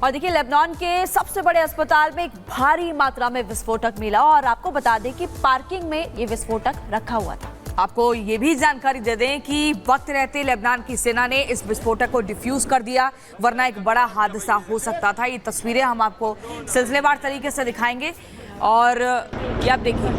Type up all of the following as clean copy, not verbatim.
और देखिए लेबनान के सबसे बड़े अस्पताल में एक भारी मात्रा में विस्फोटक मिला और आपको बता दें कि पार्किंग में ये विस्फोटक रखा हुआ था। आपको ये भी जानकारी दे दें कि वक्त रहते लेबनान की सेना ने इस विस्फोटक को डिफ्यूज कर दिया, वरना एक बड़ा हादसा हो सकता था। ये तस्वीरें हम आपको सिलसिलेवार तरीके से दिखाएंगे और ये आप देखिए।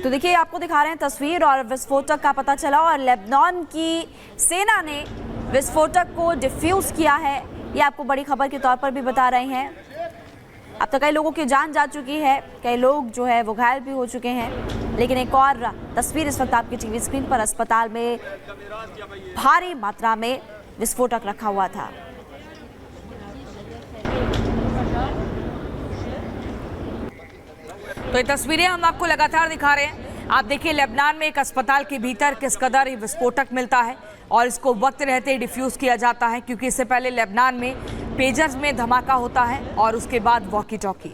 तो देखिए आपको दिखा रहे हैं तस्वीर और विस्फोटक का पता चला और लेबनान की सेना ने विस्फोटक को डिफ्यूज किया है। ये आपको बड़ी खबर के तौर पर भी बता रहे हैं। अब तक कई लोगों की जान जा चुकी है, कई लोग जो है वो घायल भी हो चुके हैं। लेकिन एक और तस्वीर इस वक्त आपकी टीवी स्क्रीन पर, अस्पताल में भारी मात्रा में विस्फोटक रखा हुआ था। तो ये तस्वीरें हम आपको लगातार दिखा रहे हैं। आप देखिए लेबनान में एक अस्पताल के भीतर किस कदर ये विस्फोटक मिलता है और इसको वक्त रहते डिफ्यूज किया जाता है, क्योंकि इससे पहले लेबनान में पेजर्स में धमाका होता है और उसके बाद वॉकी टॉकी।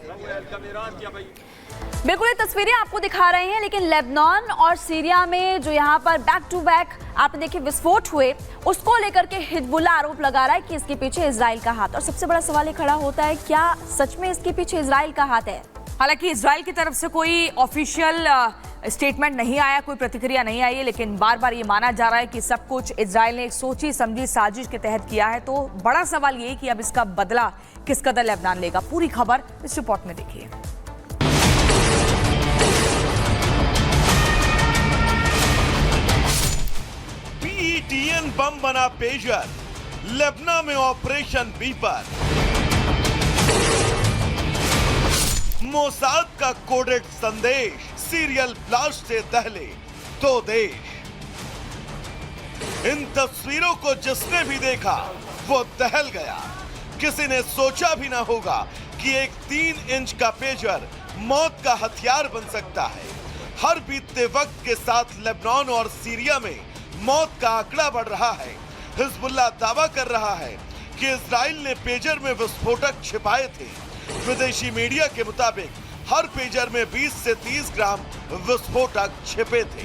बिल्कुल ये तस्वीरें आपको दिखा रहे हैं, लेकिन लेबनान और सीरिया में जो यहाँ पर बैक टू बैक आपने देखे विस्फोट हुए, उसको लेकर के हिजबुल्लाह आरोप लगा रहा है कि इसके पीछे इजराइल का हाथ। और सबसे बड़ा सवाल ये खड़ा होता है, क्या सच में इसके पीछे इजराइल का हाथ है? हालांकि इजराइल की तरफ से कोई ऑफिशियल स्टेटमेंट नहीं आया, कोई प्रतिक्रिया नहीं आई है, लेकिन बार बार ये माना जा रहा है कि सब कुछ इजराइल ने एक सोची समझी साजिश के तहत किया है। तो बड़ा सवाल ये है कि अब इसका बदला किस कदर लेबनान लेगा। पूरी खबर इस रिपोर्ट में देखिए। PETN बम बना पेजर, लेबनान में ऑपरेशन बीपर। मोसाद का कोडेड संदेश, सीरियल ब्लास्ट से दहले दो देश। इन तस्वीरों को जिसने भी देखा वो दहल गया। किसी ने सोचा भी ना होगा कि एक 3 इंच का पेजर मौत का हथियार बन सकता है। हर बीतते वक्त के साथ लेबनान और सीरिया में मौत का आंकड़ा बढ़ रहा है। हिजबुल्लाह दावा कर रहा है कि इजराइल ने पेजर में विस्फोटक छिपाए थे। विदेशी मीडिया के मुताबिक हर पेजर में 20 से 30 ग्राम विस्फोटक छिपे थे।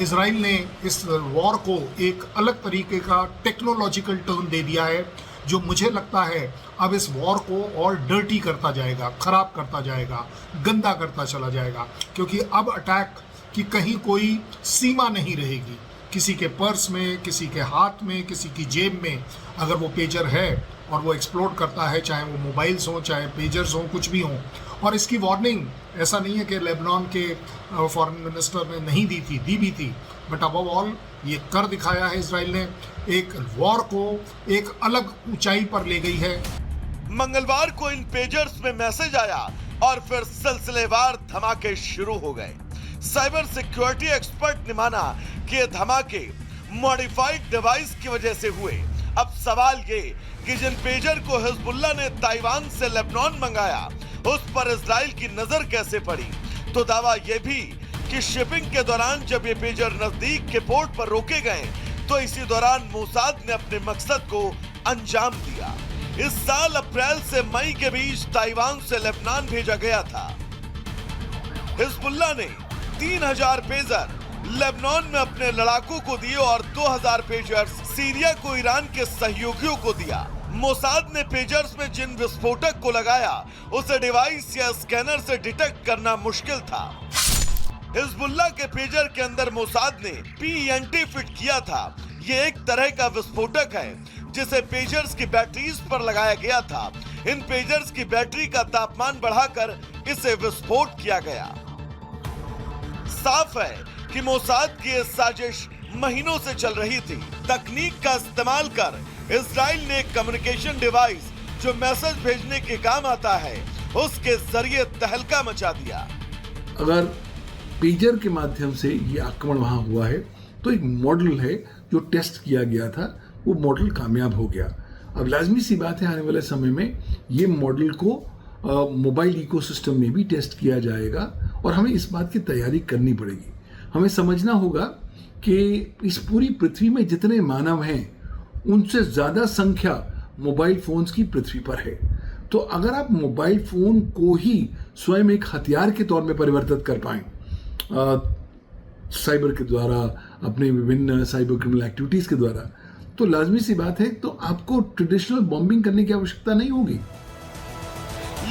इजराइल ने इस वॉर को एक अलग तरीके का टेक्नोलॉजिकल टर्न दे दिया है, जो मुझे लगता है अब इस वॉर को और डर्टी करता जाएगा, खराब करता जाएगा, गंदा करता चला जाएगा। क्योंकि अब अटैक की कहीं कोई सीमा नहीं रहेगी। किसी के पर्स में, किसी के हाथ में, किसी की जेब में अगर वो पेजर है और वो एक्सप्लोड करता है, चाहे वो मोबाइल्स हों, चाहे पेजर्स हों, कुछ भी हों। और इसकी वार्निंग ऐसा नहीं है कि लेबनान के फॉरेन मिनिस्टर ने नहीं दी थी, दी भी थी, बट अबव ऑल ये कर दिखाया है इजराइल ने। एक वॉर को एक अलग ऊंचाई पर ले गई है। मंगलवार को इन पेजर्स में मैसेज आया और फिर सिलसिलेवार धमाके शुरू हो गए। साइबर सिक्योरिटी एक्सपर्ट ने माना कि ये धमाके मॉडिफाइड डिवाइस की वजह से हुए। अब सवाल ये कि जिन पेजर को हिजबुल्लाह ने ताइवान से लेबनान मंगाया, उस पर इजराइल की नजर कैसे पड़ी? तो दावा यह भी कि शिपिंग के दौरान जब ये पेजर नजदीक के पोर्ट पर रोके गए, तो इसी दौरान मोसाद ने अपने मकसद को अंजाम दिया। इस साल अप्रैल से मई के बीच ताइवान से लेबनान भेजा गया था। हिजबुल्लाह ने 3000 पेजर लेबनान में अपने लड़ाकों को दिए और 2000 पेजर्स सीरिया को ईरान के सहयोगियों को दिया। मोसाद ने पेजर्स में जिन विस्फोटक को लगाया, उसे डिवाइस या स्कैनर से डिटेक्ट करना मुश्किल था। हिजबुल्लाह के पेजर के अंदर मोसाद ने PENT फिट किया था। ये एक तरह का विस्फोटक है जिसे पेजर्स की बैटरीज पर लगाया गया था। इन पेजर्स की बैटरी का तापमान बढ़ाकर इसे विस्फोट किया गया। साफ है कि मोसाद की यह साजिश महीनों से चल रही थी। तकनीक का इस्तेमाल कर इजराइल ने एक कम्युनिकेशन डिवाइस जो मैसेज भेजने के काम आता है, उसके जरिए तहलका मचा दिया। अगर पेजर के माध्यम से ये आक्रमण वहां हुआ है, तो एक मॉडल है जो टेस्ट किया गया था, वो मॉडल कामयाब हो गया। अब लाजमी सी बात है, आने वाले समय में ये मॉडल को मोबाइल इकोसिस्टम में भी टेस्ट किया जाएगा और हमें इस बात की तैयारी करनी पड़ेगी। हमें समझना होगा कि इस पूरी पृथ्वी में जितने मानव हैं, उनसे ज़्यादा संख्या मोबाइल फोन्स की पृथ्वी पर है। तो अगर आप मोबाइल फोन को ही स्वयं एक हथियार के तौर में परिवर्तित कर पाएं, साइबर के द्वारा, अपने विभिन्न साइबर क्रिमिनल एक्टिविटीज़ के द्वारा, तो लाजमी सी बात है तो आपको ट्रेडिशनल बॉम्बिंग करने की आवश्यकता नहीं होगी।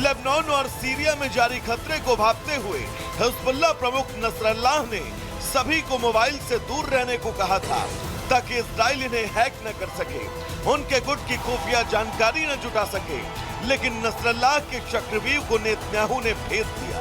लेबनान और सीरिया में जारी खतरे को भांपते हुए हिजबुल्लाह प्रमुख नसरल्लाह ने सभी को मोबाइल से दूर रहने को कहा था ताकि इजराइल इन्हें हैक न कर सके, उनके गुट की खुफिया जानकारी न जुटा सके। लेकिन नसरल्लाह के चक्रव्यूह को नेतन्याहू ने भेद दिया।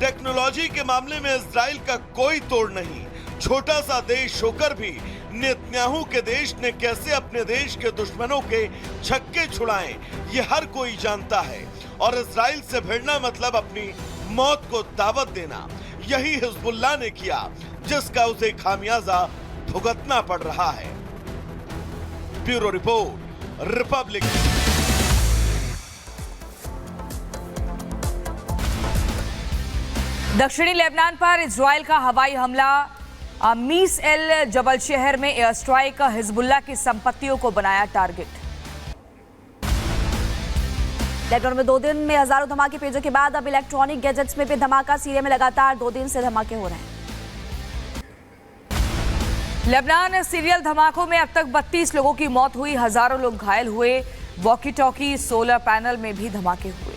टेक्नोलॉजी के मामले में इजराइल का कोई तोड़ नहीं। छोटा सा देश होकर भी नेतन्याहू के देश ने कैसे अपने देश के दुश्मनों के छक्के छुड़ाए ये हर कोई जानता है। और इजराइल से भिड़ना मतलब अपनी मौत को दावत देना। यही हिजबुल्लाह ने किया जिसका उसे खामियाजा भुगतना पड़ रहा है। Bureau report, Republic. दक्षिणी लेबनान पर इजराइल का हवाई हमला, मीस एल जबल शहर में एयर स्ट्राइक, हिजबुल्लाह की संपत्तियों को बनाया टारगेट। लेबनान में 2 दिन में हजारों धमाके पेजों के बाद अब इलेक्ट्रॉनिक गैजेट्स में भी धमाका। सीरिया में लगातार 2 दिन से धमाके हो रहे हैं। लेबनान सीरियल धमाकों में अब तक 32 लोगों की मौत हुई, हजारों लोग घायल हुए। वॉकी टॉकी, सोलर पैनल में भी धमाके हुए।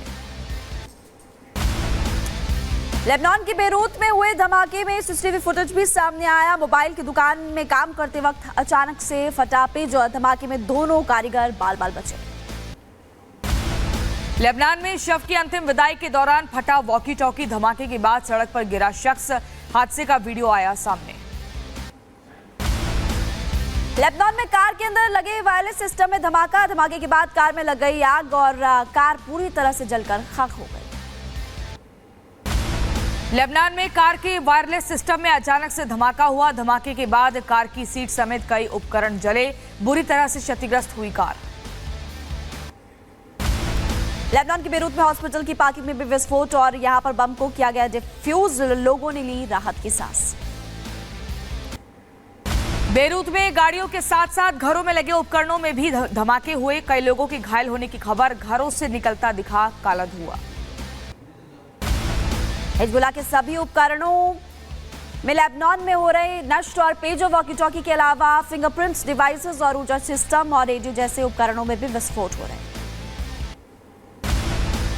लेबनान के बेरूत में हुए धमाके में सीसीटीवी फुटेज भी सामने आया। मोबाइल की दुकान में काम करते वक्त अचानक से फटा पेज और धमाके में दोनों कारीगर बाल बाल बचे। लेबनान में शव की अंतिम विदाई के दौरान फटा वॉकी टॉकी, धमाके के बाद सड़क पर गिरा शख्स, हादसे का वीडियो आया सामने। लेबनान में कार के अंदर लगे वायरलेस सिस्टम में धमाका, धमाके के बाद कार में लग गई आग और कार पूरी तरह से जलकर खाक हो गई। लेबनान में कार के वायरलेस सिस्टम में अचानक से धमाका हुआ, धमाके के बाद कार की सीट समेत कई उपकरण जले, बुरी तरह से क्षतिग्रस्त हुई कार। लेबनान के बेरूत में हॉस्पिटल की पार्किंग में भी विस्फोट और यहां पर बम को किया गया डिफ्यूज, लोगों ने ली राहत की सांस। बेरूत में गाड़ियों के साथ साथ घरों में लगे उपकरणों में भी धमाके हुए, कई लोगों के घायल होने की खबर, घरों से निकलता दिखा काला धुआं। हिजबुल्लाह के सभी उपकरणों में लेबनान में हो रहे नष्ट और पेजो वॉकी टॉकी के अलावा फिंगरप्रिंट्स डिवाइसेस और ऊर्जा सिस्टम और रेडियो जैसे उपकरणों में भी विस्फोट हो रहे हैं।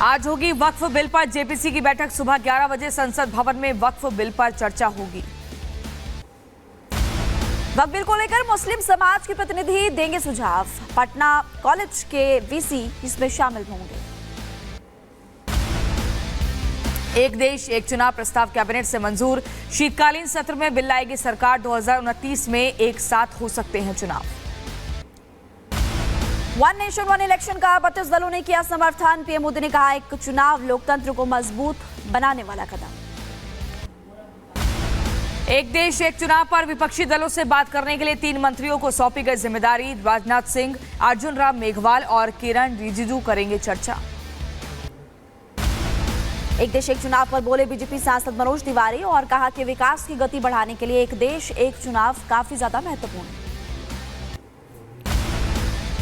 आज होगी वक्फ बिल पर जेपीसी की बैठक, सुबह 11 बजे संसद भवन में वक्फ बिल पर चर्चा होगी। वक्फ बिल को लेकर मुस्लिम समाज के प्रतिनिधि देंगे सुझाव, पटना कॉलेज के वीसी इसमें शामिल होंगे। एक देश एक चुनाव प्रस्ताव कैबिनेट से मंजूर, शीतकालीन सत्र में बिल लाएगी सरकार, 2029 में एक साथ हो सकते हैं चुनाव। वन नेशन वन इलेक्शन का 32 दलों ने किया समर्थन, पीएम मोदी ने कहा एक चुनाव लोकतंत्र को मजबूत बनाने वाला कदम। एक देश एक चुनाव पर विपक्षी दलों से बात करने के लिए 3 मंत्रियों को सौंपी गई जिम्मेदारी, राजनाथ सिंह, अर्जुन राम मेघवाल और किरण रिजिजू करेंगे चर्चा। एक देश एक चुनाव पर बोले बीजेपी सांसद मनोज तिवारी और कहा कि विकास की गति बढ़ाने के लिए एक देश एक चुनाव काफी ज्यादा महत्वपूर्ण है।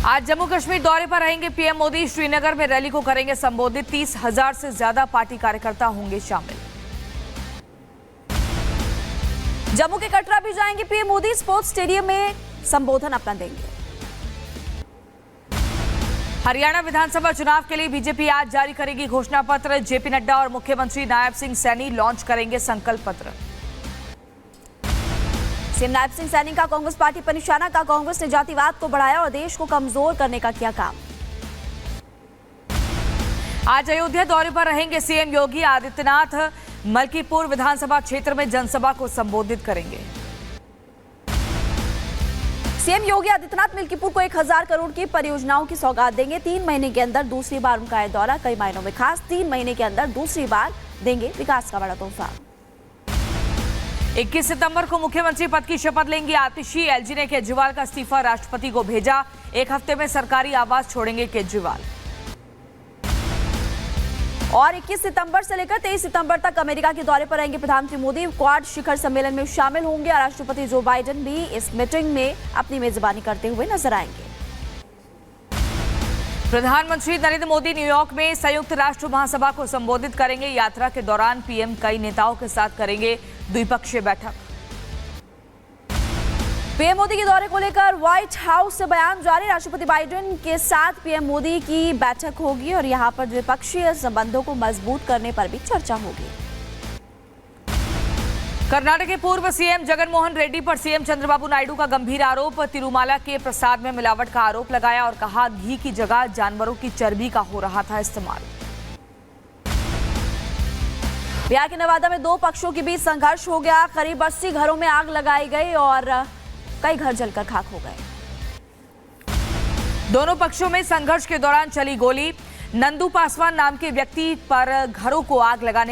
आज जम्मू कश्मीर दौरे पर रहेंगे पीएम मोदी, श्रीनगर में रैली को करेंगे संबोधित, 30,000 से ज्यादा पार्टी कार्यकर्ता होंगे शामिल। जम्मू के कटरा भी जाएंगे पीएम मोदी, स्पोर्ट्स स्टेडियम में संबोधन अपना देंगे। हरियाणा विधानसभा चुनाव के लिए बीजेपी आज जारी करेगी घोषणा पत्र, जेपी नड्डा और मुख्यमंत्री नायब सिंह सैनी लॉन्च करेंगे संकल्प पत्र। सीएम नायब सिंह सैनी का कांग्रेस पार्टी पर निशाना, का कांग्रेस ने जातिवाद को बढ़ाया और देश को कमजोर करने का किया काम। आज अयोध्या दौरे पर रहेंगे सीएम योगी आदित्यनाथ, मलकीपुर विधानसभा क्षेत्र में जनसभा को संबोधित करेंगे। सीएम योगी आदित्यनाथ मिल्कीपुर को 1000 करोड़ की परियोजनाओं की सौगात देंगे। 3 महीने के अंदर दूसरी बार उनका यह दौरा, कई मायनों में खास, 3 महीने के अंदर दूसरी बार देंगे विकास का बड़ा तोहफा। 21 सितंबर को मुख्यमंत्री पद की शपथ लेंगी आतिशी, एलजी ने केजरीवाल का इस्तीफा राष्ट्रपति को भेजा। 1 हफ्ते में सरकारी आवास छोड़ेंगे केजरीवाल। और 21 सितंबर से लेकर 23 सितंबर तक अमेरिका के दौरे पर रहेंगे प्रधानमंत्री मोदी। क्वाड शिखर सम्मेलन में शामिल होंगे और राष्ट्रपति जो बाइडेन भी इस मीटिंग में अपनी मेजबानी करते हुए नजर आएंगे। प्रधानमंत्री नरेंद्र मोदी न्यूयॉर्क में संयुक्त राष्ट्र महासभा को संबोधित करेंगे। यात्रा के दौरान पीएम कई नेताओं के साथ करेंगे द्विपक्षीय बैठक। पीएम मोदी के दौरे को लेकर व्हाइट हाउस से बयान जारी। राष्ट्रपति बाइडेन के साथ पीएम मोदी की बैठक होगी और यहां पर द्विपक्षीय संबंधों को मजबूत करने पर भी चर्चा होगी। कर्नाटक के पूर्व सीएम जगन मोहन रेड्डी पर सीएम चंद्रबाबू नायडू का गंभीर आरोप। तिरुमाला के प्रसाद में मिलावट का आरोप लगाया और कहा घी की जगह जानवरों की चर्बी का हो रहा था इस्तेमाल। बिहार के नवादा में 2 पक्षों के बीच संघर्ष हो गया। करीब 80 घरों में आग लगाई गई और कई घर जलकर खाक हो गए। दोनों पक्षों में संघर्ष के दौरान चली गोली। नंदू पासवान नाम के व्यक्ति पर घरों को आग लगाने